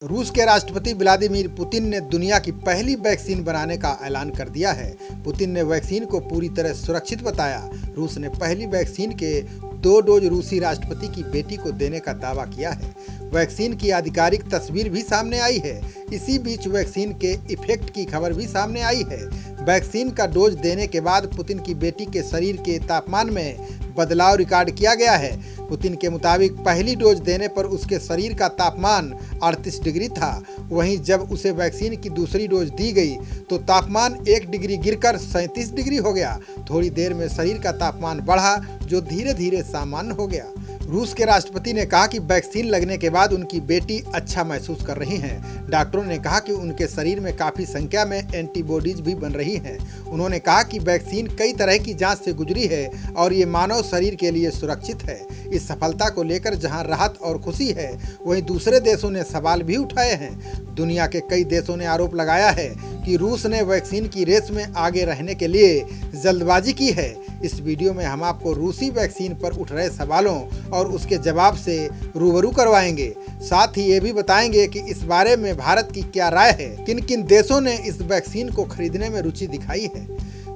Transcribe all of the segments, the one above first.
रूस के राष्ट्रपति व्लादिमीर पुतिन ने दुनिया की पहली वैक्सीन बनाने का ऐलान कर दिया है। पुतिन ने वैक्सीन को पूरी तरह सुरक्षित बताया। रूस ने पहली वैक्सीन के 2 डोज रूसी राष्ट्रपति की बेटी को देने का दावा किया है। वैक्सीन की आधिकारिक तस्वीर भी सामने आई है। इसी बीच वैक्सीन के इफेक्ट की खबर भी सामने आई है। वैक्सीन का डोज देने के बाद पुतिन की बेटी के शरीर के तापमान में बदलाव रिकॉर्ड किया गया है। पुतिन के मुताबिक पहली डोज देने पर उसके शरीर का तापमान 38 डिग्री था। वहीं जब उसे वैक्सीन की दूसरी डोज दी गई तो तापमान 1 डिग्री गिरकर 37 डिग्री हो गया। थोड़ी देर में शरीर का तापमान बढ़ा जो धीरे धीरे सामान्य हो गया। रूस के राष्ट्रपति ने कहा कि वैक्सीन लगने के बाद उनकी बेटी अच्छा महसूस कर रही हैं। डॉक्टरों ने कहा कि उनके शरीर में काफ़ी संख्या में एंटीबॉडीज भी बन रही हैं। उन्होंने कहा कि वैक्सीन कई तरह की जांच से गुजरी है और ये मानव शरीर के लिए सुरक्षित है। इस सफलता को लेकर जहां राहत और खुशी है, वहीं दूसरे देशों ने सवाल भी उठाए हैं। दुनिया के कई देशों ने आरोप लगाया है कि रूस ने वैक्सीन की रेस में आगे रहने के लिए जल्दबाजी की है। इस वीडियो में हम आपको रूसी वैक्सीन पर उठ रहे सवालों और उसके जवाब से रूबरू करवाएंगे। साथ ही ये भी बताएंगे कि इस बारे में भारत की क्या राय है, किन किन देशों ने इस वैक्सीन को खरीदने में रुचि दिखाई है।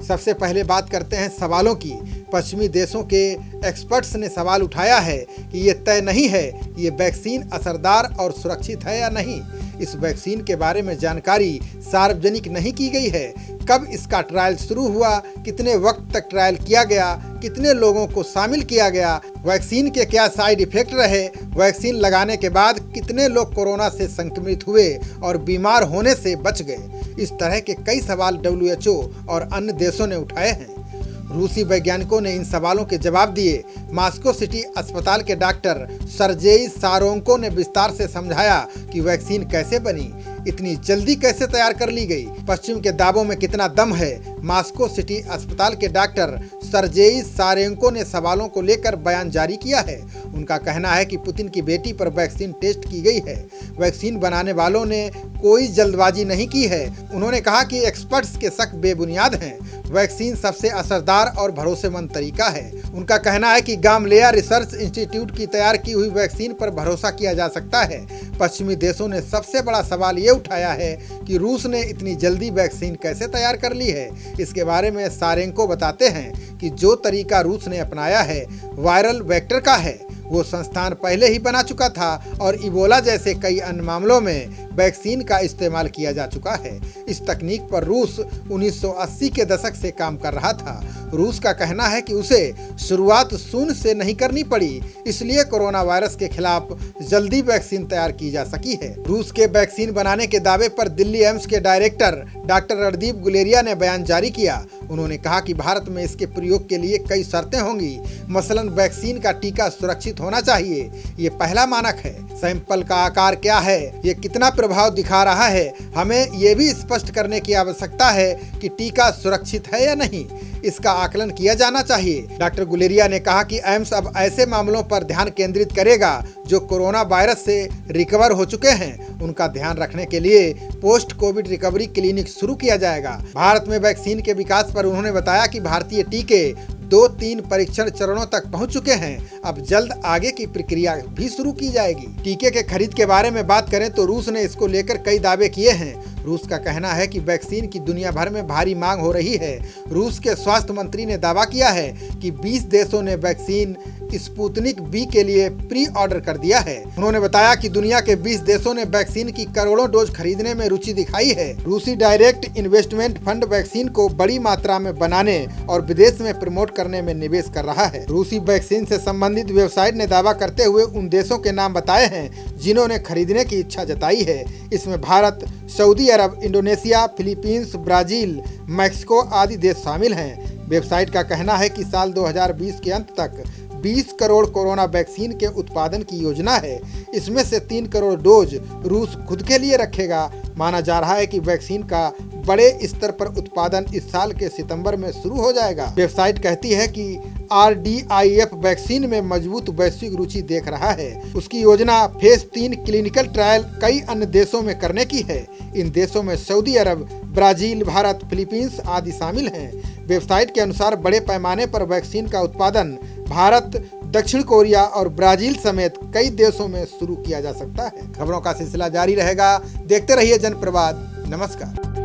सबसे पहले बात करते हैं सवालों की। पश्चिमी देशों के एक्सपर्ट्स ने सवाल उठाया है कि ये तय नहीं है कि ये वैक्सीन असरदार और सुरक्षित है या नहीं। इस वैक्सीन के बारे में जानकारी सार्वजनिक नहीं की गई है। कब इसका ट्रायल शुरू हुआ, कितने वक्त तक ट्रायल किया गया, कितने लोगों को शामिल किया गया, वैक्सीन के क्या साइड इफेक्ट रहे, वैक्सीन लगाने के बाद कितने लोग कोरोना से संक्रमित हुए और बीमार होने से बच गए। इस तरह के कई सवाल WHO और अन्य देशों ने उठाए हैं। रूसी वैज्ञानिकों ने इन सवालों के जवाब दिए। मॉस्को सिटी अस्पताल के डॉक्टर सर्जेई सारोंको ने विस्तार से समझाया कि वैक्सीन कैसे बनी, इतनी जल्दी कैसे तैयार कर ली गई, पश्चिम के दावों में कितना दम है। मॉस्को सिटी अस्पताल के डॉक्टर सर्जेई सारेंको ने सवालों को लेकर बयान जारी किया है। उनका कहना है कि पुतिन की बेटी पर वैक्सीन टेस्ट की गई है। वैक्सीन बनाने वालों ने कोई जल्दबाजी नहीं की है। उन्होंने कहा कि एक्सपर्ट्स के शक बेबुनियाद हैं। वैक्सीन सबसे असरदार और भरोसेमंद तरीका है। उनका कहना है कि गामलेया रिसर्च इंस्टीट्यूट की तैयार की हुई वैक्सीन पर भरोसा किया जा सकता है। पश्चिमी देशों ने सबसे बड़ा सवाल ये उठाया है कि रूस ने इतनी जल्दी वैक्सीन कैसे तैयार कर ली है। इसके बारे में सारेंको बताते हैं कि जो तरीका रूस ने अपनाया है वायरल वेक्टर का है। वो संस्थान पहले ही बना चुका था और इबोला जैसे कई अन्य मामलों में वैक्सीन का इस्तेमाल किया जा चुका है। इस तकनीक पर रूस 1980 के दशक से काम कर रहा था। रूस का कहना है कि उसे शुरुआत शून्य से नहीं करनी पड़ी, इसलिए कोरोना वायरस के खिलाफ जल्दी वैक्सीन तैयार की जा सकी है। रूस के वैक्सीन बनाने के दावे पर दिल्ली एम्स के डायरेक्टर डॉक्टर रणदीप गुलेरिया ने बयान जारी किया। उन्होंने कहा कि भारत में इसके प्रयोग के लिए कई शर्तें होंगी। मसलन वैक्सीन का टीका सुरक्षित होना चाहिए, ये पहला मानक है। सैंपल का आकार क्या है, ये कितना प्रभाव दिखा रहा है, हमें ये भी स्पष्ट करने की आवश्यकता है कि टीका सुरक्षित है या नहीं, इसका आकलन किया जाना चाहिए। डॉक्टर गुलेरिया ने कहा कि एम्स अब ऐसे मामलों पर ध्यान केंद्रित करेगा जो कोरोना वायरस से रिकवर हो चुके हैं। उनका ध्यान रखने के लिए पोस्ट कोविड रिकवरी क्लिनिक शुरू किया जाएगा। भारत में वैक्सीन के विकास पर उन्होंने बताया कि भारतीय टीके 2-3 परीक्षण चरणों तक पहुंच चुके हैं। अब जल्द आगे की प्रक्रिया भी शुरू की जाएगी। टीके के खरीद के बारे में बात करें तो रूस ने इसको लेकर कई दावे किए हैं। रूस का कहना है कि वैक्सीन की दुनिया भर में भारी मांग हो रही है। रूस के स्वास्थ्य मंत्री ने दावा किया है कि 20 देशों ने वैक्सीन स्पुतनिक V के लिए प्री ऑर्डर कर दिया है। उन्होंने बताया कि दुनिया के 20 देशों ने वैक्सीन की करोड़ों डोज खरीदने में रुचि दिखाई है। रूसी डायरेक्ट इन्वेस्टमेंट फंड वैक्सीन को बड़ी मात्रा में बनाने और विदेश में प्रमोट करने में निवेश कर रहा है। रूसी वैक्सीन से संबंधित वेबसाइट ने दावा करते हुए उन देशों के नाम बताए हैं जिन्होंने खरीदने की इच्छा जताई है। इसमें भारत, सऊदी अरब, इंडोनेशिया, फिलीपींस, ब्राजील, मैक्सिको आदि देश शामिल हैं। वेबसाइट का कहना है कि साल 2020 के अंत तक 20 करोड़ कोरोना वैक्सीन के उत्पादन की योजना है। इसमें से 3 करोड़ डोज रूस खुद के लिए रखेगा। माना जा रहा है कि वैक्सीन का बड़े स्तर पर उत्पादन इस साल के सितंबर में शुरू हो जाएगा। वेबसाइट कहती है कि RDIF वैक्सीन में मजबूत वैश्विक रुचि देख रहा है। उसकी योजना फेज 3 क्लिनिकल ट्रायल कई अन्य देशों में करने की है। इन देशों में सऊदी अरब, ब्राजील, भारत, फिलीपींस आदि शामिल हैं। वेबसाइट के अनुसार बड़े पैमाने पर वैक्सीन का उत्पादन भारत दक्षिण कोरिया और ब्राजील समेत कई देशों में शुरू किया जा सकता है। खबरों का सिलसिला जारी रहेगा। देखते रहिए जनप्रवाद। नमस्कार।